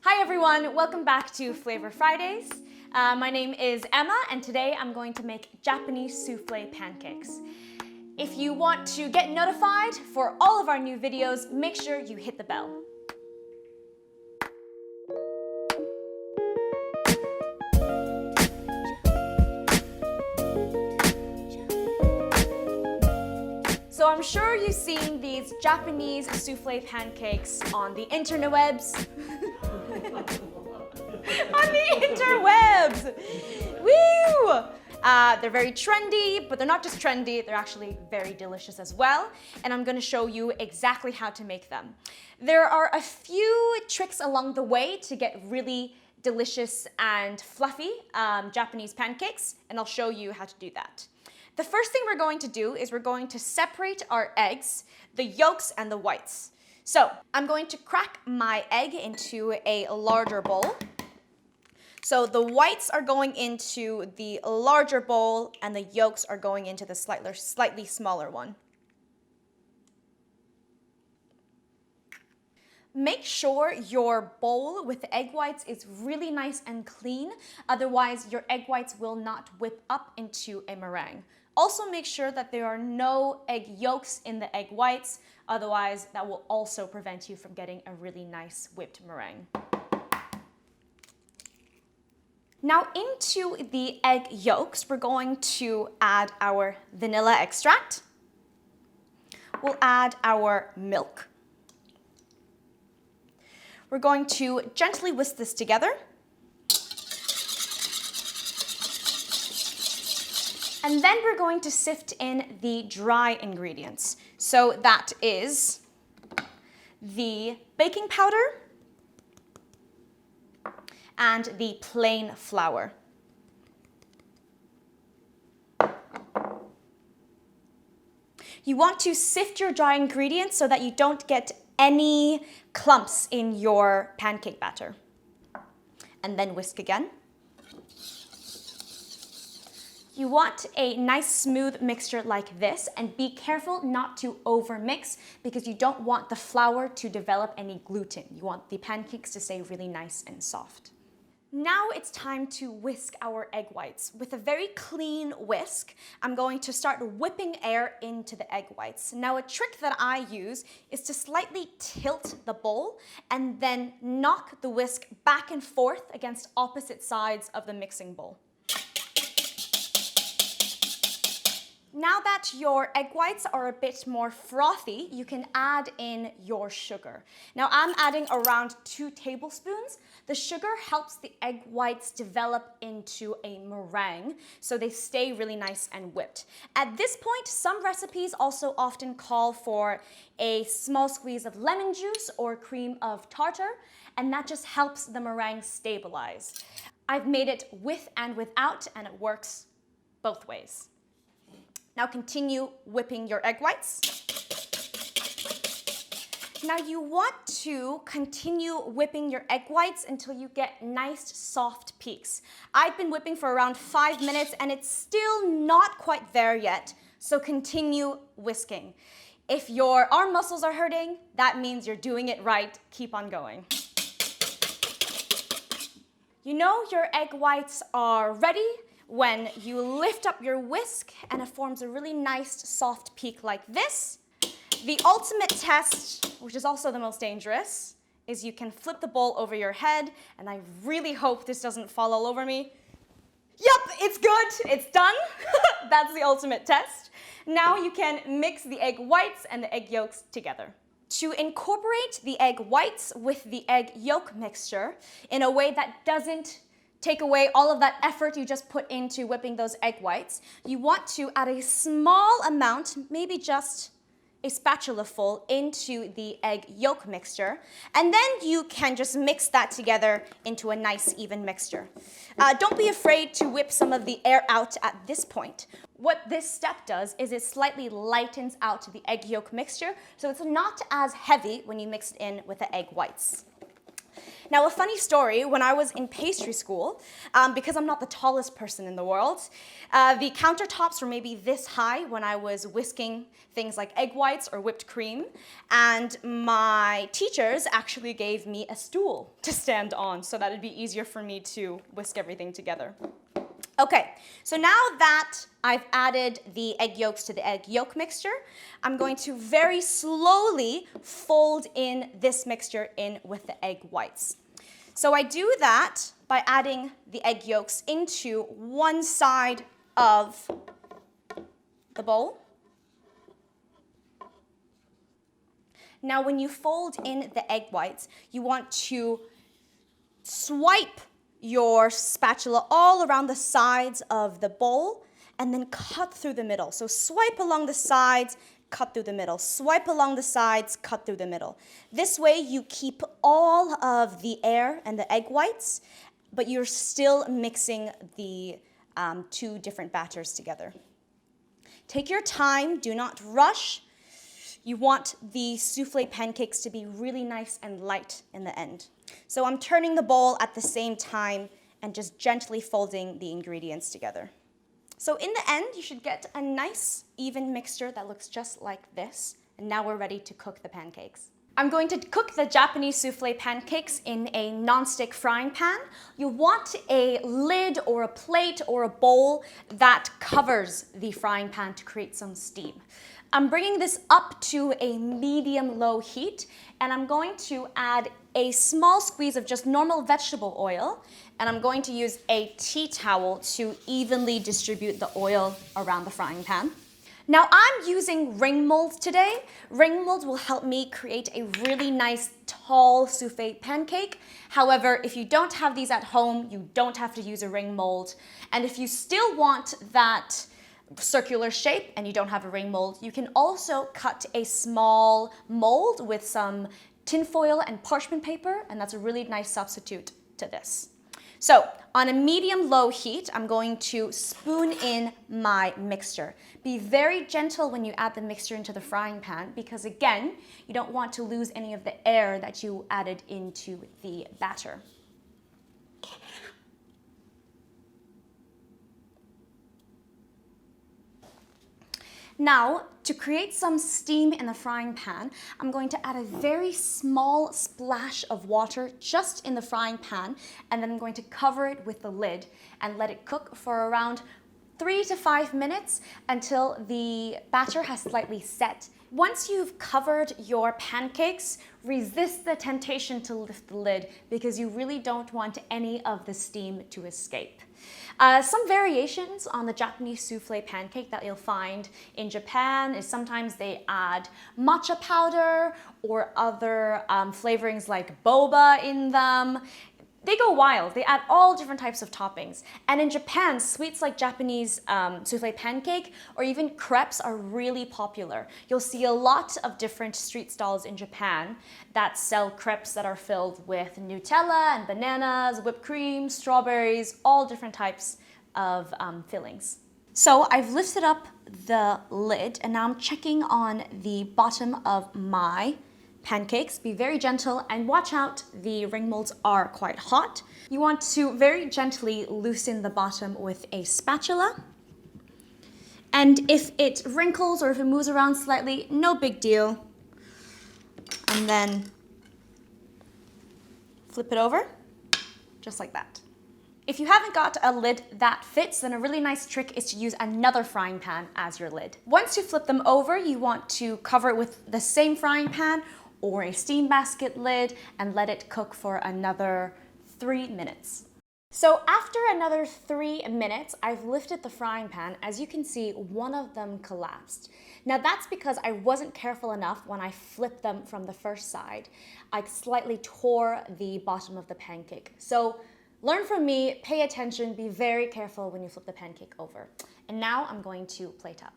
Hi everyone, welcome back to Flavour Fridays. My name is Emma and today I'm going to make Japanese soufflé pancakes. If you want to get notified for all of our new videos, make sure you hit the bell. So I'm sure you've seen these Japanese soufflé pancakes on the interwebs. On the interwebs! Woo! They're very trendy, but they're not just trendy, they're actually very delicious as well. And I'm gonna show you exactly how to make them. There are a few tricks along the way to get really delicious and fluffy Japanese pancakes, and I'll show you how to do that. The first thing we're going to do is we're going to separate our eggs, the yolks and the whites. So I'm going to crack my egg into a larger bowl. So the whites are going into the larger bowl and the yolks are going into the slightly smaller one. Make sure your bowl with the egg whites is really nice and clean, otherwise your egg whites will not whip up into a meringue. Also make sure that there are no egg yolks in the egg whites, otherwise that will also prevent you from getting a really nice whipped meringue. Now into the egg yolks, we're going to add our vanilla extract. We'll add our milk. We're going to gently whisk this together. And then we're going to sift in the dry ingredients. So that is the baking powder and the plain flour. You want to sift your dry ingredients so that you don't get any clumps in your pancake batter. And then whisk again. You want a nice smooth mixture like this, and be careful not to overmix because you don't want the flour to develop any gluten. You want the pancakes to stay really nice and soft. Now it's time to whisk our egg whites. With a very clean whisk, I'm going to start whipping air into the egg whites. Now a trick that I use is to slightly tilt the bowl and then knock the whisk back and forth against opposite sides of the mixing bowl. Now that your egg whites are a bit more frothy, you can add in your sugar. Now I'm adding around 2 tablespoons. The sugar helps the egg whites develop into a meringue, so they stay really nice and whipped. At this point, some recipes also often call for a small squeeze of lemon juice or cream of tartar, and that just helps the meringue stabilize. I've made it with and without, and it works both ways. Now continue whipping your egg whites. Now you want to continue whipping your egg whites until you get nice soft peaks. I've been whipping for around 5 minutes and it's still not quite there yet, so continue whisking. If your arm muscles are hurting, that means you're doing it right. Keep on going. You know your egg whites are ready when you lift up your whisk and it forms a really nice soft peak like this. The ultimate test, which is also the most dangerous, is you can flip the bowl over your head, and I really hope this doesn't fall all over me. Yep, it's good, it's done. That's the ultimate test. Now you can mix the egg whites and the egg yolks together. To incorporate the egg whites with the egg yolk mixture in a way that doesn't take away all of that effort you just put into whipping those egg whites, you want to add a small amount, maybe just a spatula full, into the egg yolk mixture, and then you can just mix that together into a nice even mixture. Don't be afraid to whip some of the air out at this point. What this step does is it slightly lightens out the egg yolk mixture, so it's not as heavy when you mix it in with the egg whites. Now, a funny story, when I was in pastry school, because I'm not the tallest person in the world, the countertops were maybe this high when I was whisking things like egg whites or whipped cream, and my teachers actually gave me a stool to stand on so that it'd be easier for me to whisk everything together. Okay, so now that I've added the egg yolks to the egg yolk mixture, I'm going to very slowly fold in this mixture in with the egg whites. So I do that by adding the egg yolks into one side of the bowl. Now when you fold in the egg whites, you want to swipe your spatula all around the sides of the bowl and then cut through the middle. So swipe along the sides, cut through the middle. Swipe along the sides, cut through the middle. This way you keep all of the air and the egg whites, but you're still mixing the two different batters together. Take your time, do not rush. You want the soufflé pancakes to be really nice and light in the end. So I'm turning the bowl at the same time and just gently folding the ingredients together. So in the end, you should get a nice, even mixture that looks just like this. And now we're ready to cook the pancakes. I'm going to cook the Japanese soufflé pancakes in a non-stick frying pan. You want a lid or a plate or a bowl that covers the frying pan to create some steam. I'm bringing this up to a medium-low heat, and I'm going to add a small squeeze of just normal vegetable oil, and I'm going to use a tea towel to evenly distribute the oil around the frying pan. Now I'm using ring molds today. Ring molds will help me create a really nice tall soufflé pancake. However, if you don't have these at home, you don't have to use a ring mold. And if you still want that circular shape and you don't have a ring mold, you can also cut a small mold with some tin foil and parchment paper, and that's a really nice substitute to this. So on a medium-low heat, I'm going to spoon in my mixture. Be very gentle when you add the mixture into the frying pan because, again, you don't want to lose any of the air that you added into the batter. Now, to create some steam in the frying pan, I'm going to add a very small splash of water just in the frying pan, and then I'm going to cover it with the lid and let it cook for around 3 to 5 minutes until the batter has slightly set. Once you've covered your pancakes, resist the temptation to lift the lid because you really don't want any of the steam to escape. Some variations on the Japanese soufflé pancake that you'll find in Japan is sometimes they add matcha powder or other flavorings like boba in them. They go wild. They add all different types of toppings. And in Japan, sweets like Japanese soufflé pancake or even crepes are really popular. You'll see a lot of different street stalls in Japan that sell crepes that are filled with Nutella and bananas, whipped cream, strawberries, all different types of fillings. So I've lifted up the lid and now I'm checking on the bottom of my pancakes. Be very gentle and watch out, the ring molds are quite hot. You want to very gently loosen the bottom with a spatula. And if it wrinkles or if it moves around slightly, no big deal. And then flip it over, just like that. If you haven't got a lid that fits, then a really nice trick is to use another frying pan as your lid. Once you flip them over, you want to cover it with the same frying pan or a steam basket lid and let it cook for another 3 minutes. So after another 3 minutes, I've lifted the frying pan. As you can see, one of them collapsed. Now that's because I wasn't careful enough when I flipped them from the first side. I slightly tore the bottom of the pancake. So learn from me, pay attention, be very careful when you flip the pancake over. And now I'm going to plate up.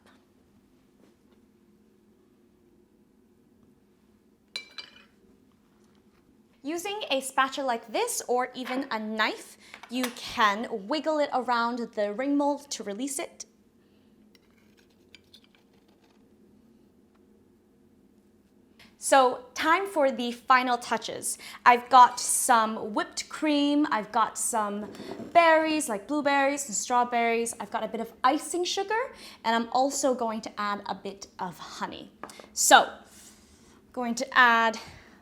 Using a spatula like this or even a knife, you can wiggle it around the ring mold to release it. So time for the final touches. I've got some whipped cream, I've got some berries like blueberries and strawberries, I've got a bit of icing sugar, and I'm also going to add a bit of honey. So, going to add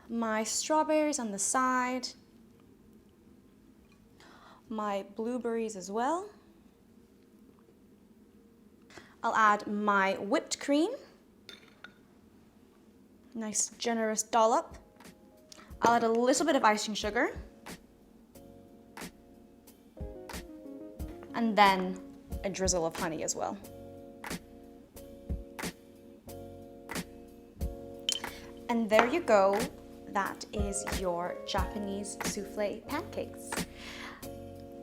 my strawberries on the side, my blueberries as well. I'll add my whipped cream. Nice generous dollop. I'll add a little bit of icing sugar. And then a drizzle of honey as well. And there you go. That is your Japanese soufflé pancakes.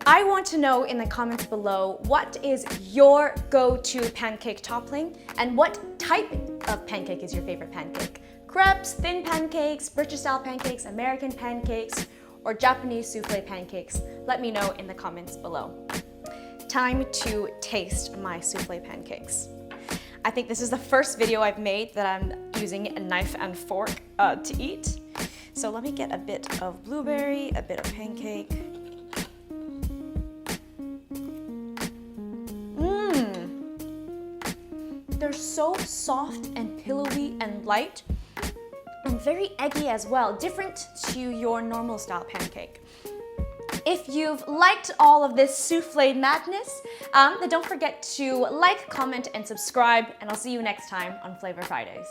I want to know in the comments below, what is your go-to pancake topping and what type of pancake is your favorite pancake? Crepes, thin pancakes, British style pancakes, American pancakes, or Japanese soufflé pancakes? Let me know in the comments below. Time to taste my soufflé pancakes. I think this is the first video I've made that I'm using a knife and fork to eat. So let me get a bit of blueberry, a bit of pancake. They're so soft and pillowy and light and very eggy as well, different to your normal style pancake. If you've liked all of this soufflé madness, then don't forget to like, comment, and subscribe, and I'll see you next time on Flavour Fridays.